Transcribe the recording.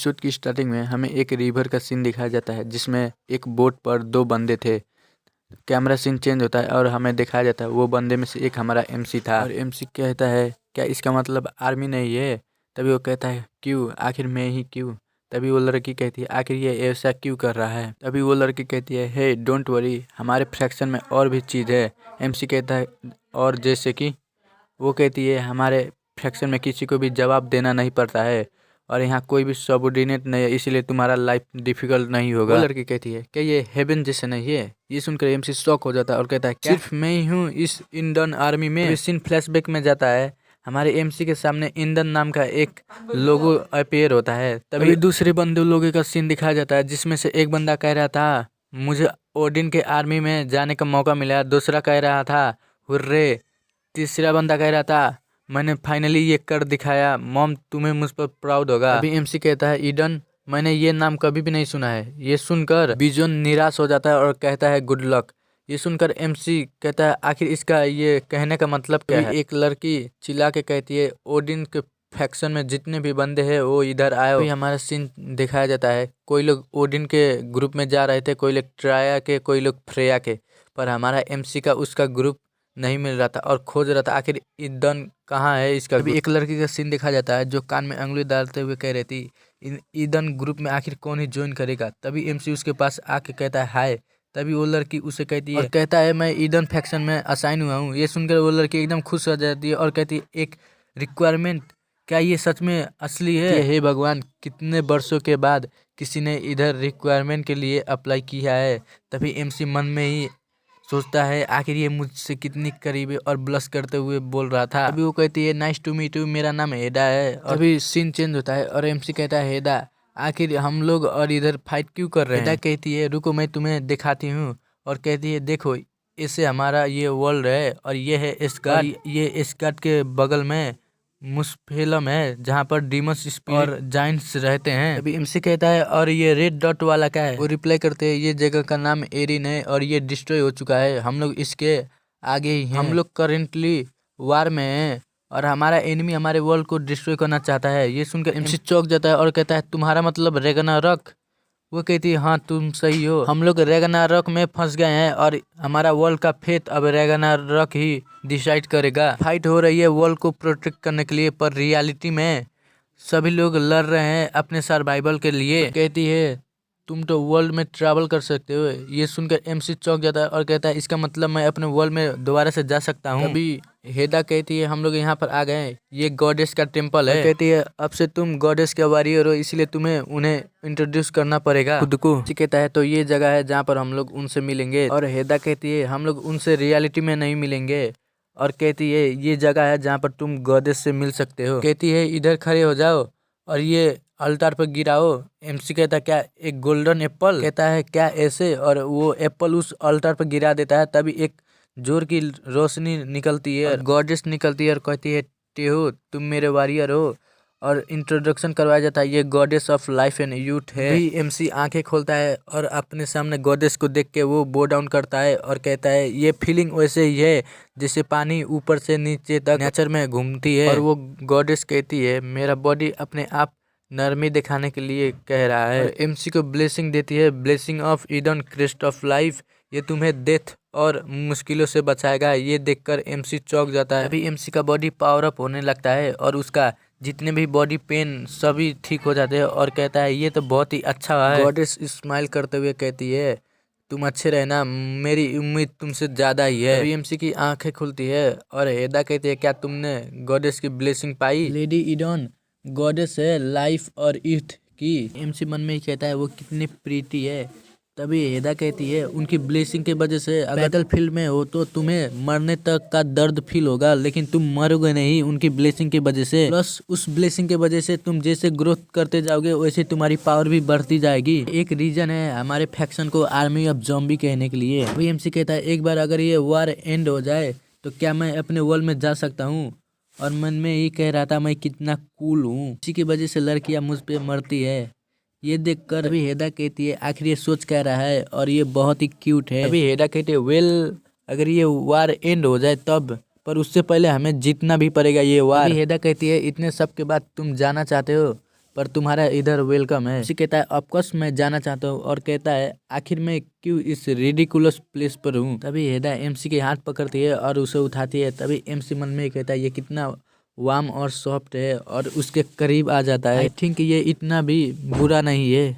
Episode की starting में हमें एक रिवर का सीन दिखाया जाता है जिसमें एक बोट पर दो बंदे थे। कैमरा सीन चेंज होता है और हमें दिखाया जाता है वो बंदे में से एक हमारा एमसी था और एमसी कहता है क्या इसका मतलब आर्मी नहीं है। तभी वो कहता है क्यों, आखिर मैं ही क्यों। तभी वो लड़की कहती है आखिर ये ऐसा क्यों कर रहा है। तभी वो लड़की कहती है हे डोंट वरी, हमारे फ्रैक्शन में और भी चीज़ है। एमसी कहता है और जैसे कि वो कहती है हमारे फ्रैक्शन में किसी को भी जवाब देना नहीं पड़ता है और यहाँ कोई भी सबऑर्डिनेट नहीं है, इसीलिए तुम्हारा लाइफ डिफिकल्ट नहीं होगा। वो लड़की कहती है क्या ये हेवन जैसे नहीं है। ये सुनकर एमसी शॉक हो जाता है और कहता है क्या सिर्फ मैं ही हूँ इस इंडियन आर्मी में। सीन फ्लैशबैक में जाता है, हमारे एमसी के सामने इंडियन नाम का एक लोगो अपीयर होता है। तभी दूसरे बंदे लोगों का सीन दिखाया जाता है जिसमें से एक बंदा कह रहा था मुझे ओडिन के आर्मी में जाने का मौका मिला, दूसरा कह रहा था हुर्रे, तीसरा बंदा कह रहा था मैंने फाइनली ये कर दिखाया, मॉम तुम्हें मुझ पर प्राउड होगा। अभी एमसी कहता है ईडन, मैंने ये नाम कभी भी नहीं सुना है। ये सुनकर बिजोन निराश हो जाता है और कहता है गुड लक। ये सुनकर एमसी कहता है आखिर इसका ये कहने का मतलब क्या है। एक लड़की चिल्ला के कहती है ओडिन के फैक्शन में जितने भी बंदे हैं वो इधर आए। अभी हमारा सीन दिखाया जाता है, कोई लोग ओडिन के ग्रुप में जा रहे थे, कोई लोग ट्राया के, कोई लोग फ्रेया के, पर हमारा एमसी का उसका ग्रुप नहीं मिल रहा था और खोज रहा था आखिर ईडन कहाँ है इसका। अभी एक लड़की का सीन दिखा जाता है जो कान में अंगुली डालते हुए कह रही थी ईडन ग्रुप में आखिर कौन ही ज्वाइन करेगा। तभी एमसी उसके पास आके कहता है हाय। तभी वो लड़की उसे कहती है और कहता है मैं ईडन फैक्शन में असाइन हुआ हूँ। ये सुनकर वो लड़की एकदम खुश हो जाती है और कहती है एक रिक्वायरमेंट, क्या ये सच में असली है। हे भगवान, कितने वर्षों के बाद किसी ने इधर रिक्वायरमेंट के लिए अप्लाई किया है। तभी एमसी मन में ही सोचता है आखिर ये मुझसे कितनी करीब है और ब्लश करते हुए बोल रहा था। अभी वो कहती है नाइस टू मीट यू, मेरा नाम हेडा है। और अभी सीन चेंज होता है और एमसी कहता है हेडा आखिर हम लोग और इधर फाइट क्यों कर रहे हैं। हेडा कहती है रुको मैं तुम्हें दिखाती हूँ और कहती है देखो इससे हमारा ये वर्ल्ड है और ये है एस्गार्ड, ये एस्गार्ड के बगल में मुस्फेलम है जहाँ पर डीमंस स्पिरिट और जाइंट्स रहते हैं। अभी एमसी कहता है और ये रेड डॉट वाला क्या है। वो रिप्लाई करते हैं ये जगह का नाम एरिन है और ये डिस्ट्रॉय हो चुका है, हम लोग इसके आगे ही हैं। हम लोग करेंटली वार में हैं और हमारा एनिमी हमारे वर्ल्ड को डिस्ट्रॉय करना चाहता है। ये सुनकर एमसी चौंक जाता है और कहता है तुम्हारा मतलब रैग्नारॉक। वो कहती है हाँ तुम सही हो, हम लोग रैग्नारॉक में फंस गए हैं और हमारा वर्ल्ड का फेट अब रैग्नारॉक ही डिसाइड करेगा। फाइट हो रही है वर्ल्ड को प्रोटेक्ट करने के लिए, पर रियलिटी में सभी लोग लड़ रहे हैं अपने सर्वाइवल के लिए। कहती है तुम तो वर्ल्ड में ट्रैवल कर सकते हो। ये सुनकर एमसी चौंक जाता है और कहता है इसका मतलब मैं अपने वर्ल्ड में दोबारा से जा सकता हूँ। अभी हेडा कहती है हम लोग यहाँ पर आ गए हैं, ये गॉडेस का टेम्पल है। कहती है अब से तुम गॉडेस के वॉरियर हो, इसलिए तुम्हें उन्हें इंट्रोड्यूस करना पड़ेगा खुद को। कहता है तो ये जगह है जहाँ पर हम लोग उनसे मिलेंगे। और हेडा कहती है हम लोग उनसे रियलिटी में नहीं मिलेंगे और कहती है ये जगह है जहाँ पर तुम गॉडेस से मिल सकते हो। कहती है इधर खड़े हो जाओ और ये अल्टार पर गिराओ। एमसी कहता है क्या एक गोल्डन एप्पल। कहता है क्या ऐसे, और वो एप्पल उस अल्टार पर गिरा देता है। तभी एक जोर की रोशनी निकलती है, गॉडेस निकलती है और कहती है टेहो तुम मेरे वॉरियर हो और इंट्रोडक्शन करवाया जाता है, ये goddess of life and youth है। भी एमसी आंखें खोलता है और अपने सामने गॉडेस को देख के वो बो डाउन करता है और कहता है ये फीलिंग वैसे ही है जैसे पानी ऊपर से नीचे तक नेचर में घूमती है। और वो गॉडेस कहती है मेरा बॉडी अपने आप नरमी दिखाने के लिए कह रहा है। एमसी को ब्लेसिंग देती है, blessing of Eden crest of life, ये तुम्हें डेथ और मुश्किलों से बचाएगा। ये देखकर एमसी चौंक जाता है। अभी एमसी का बॉडी पावर अप होने लगता है और उसका जितने भी बॉडी पेन सभी ठीक हो जाते हैं और कहता है ये तो बहुत ही अच्छा है। गॉडेस स्माइल करते हुए कहती है तुम अच्छे रहना, मेरी उम्मीद तुमसे ज़्यादा ही है। अभी एमसी की आंखें खुलती है और हेडा कहती है क्या तुमने गॉडेस की ब्लेसिंग पाई। लेडी ईडन गॉडेस है लाइफ और यूथ की। एमसी मन में ही कहता है वो कितनी प्रीति है। तभी हेडा कहती है उनकी ब्लेसिंग के वजह से अगर बैटल फील्ड में हो तो तुम्हें मरने तक का दर्द फील होगा, लेकिन तुम मरोगे नहीं उनकी ब्लेसिंग की वजह से। प्लस उस ब्लेसिंग की वजह से तुम जैसे ग्रोथ करते जाओगे वैसे तुम्हारी पावर भी बढ़ती जाएगी। एक रीजन है हमारे फैक्शन को आर्मी ऑफ ज़ॉम्बी कहने के लिए। वही एमसी कहता है एक बार अगर ये वॉर एंड हो जाए तो क्या मैं अपने वर्ल्ड में जा सकता हूँ। और मन में ये कह रहा था मैं कितना कूल हूँ, इसी की वजह से लड़कियां मुझ पे मरती है। ये देखकर अभी हेडा कहती है आखिर ये सोच कह रहा है और ये बहुत ही क्यूट है। अभी हेडा कहती है वेल अगर ये वार एंड हो जाए तब, पर उससे पहले हमें जीतना भी पड़ेगा ये वार। अभी हेडा कहती है इतने सब के बाद तुम जाना चाहते हो पर तुम्हारा इधर वेलकम है। एमसी कहता है ऑफकोर्स मैं जाना चाहता हूँ, और कहता है आखिर मैं क्यों इस रिडिकुलस प्लेस पर हूँ। तभी हेदा एमसी के हाथ पकड़ती है और उसे उठाती है। तभी एमसी मन में कहता है ये कितना वार्म और सॉफ्ट है, और उसके करीब आ जाता है। आई थिंक ये इतना भी बुरा नहीं है।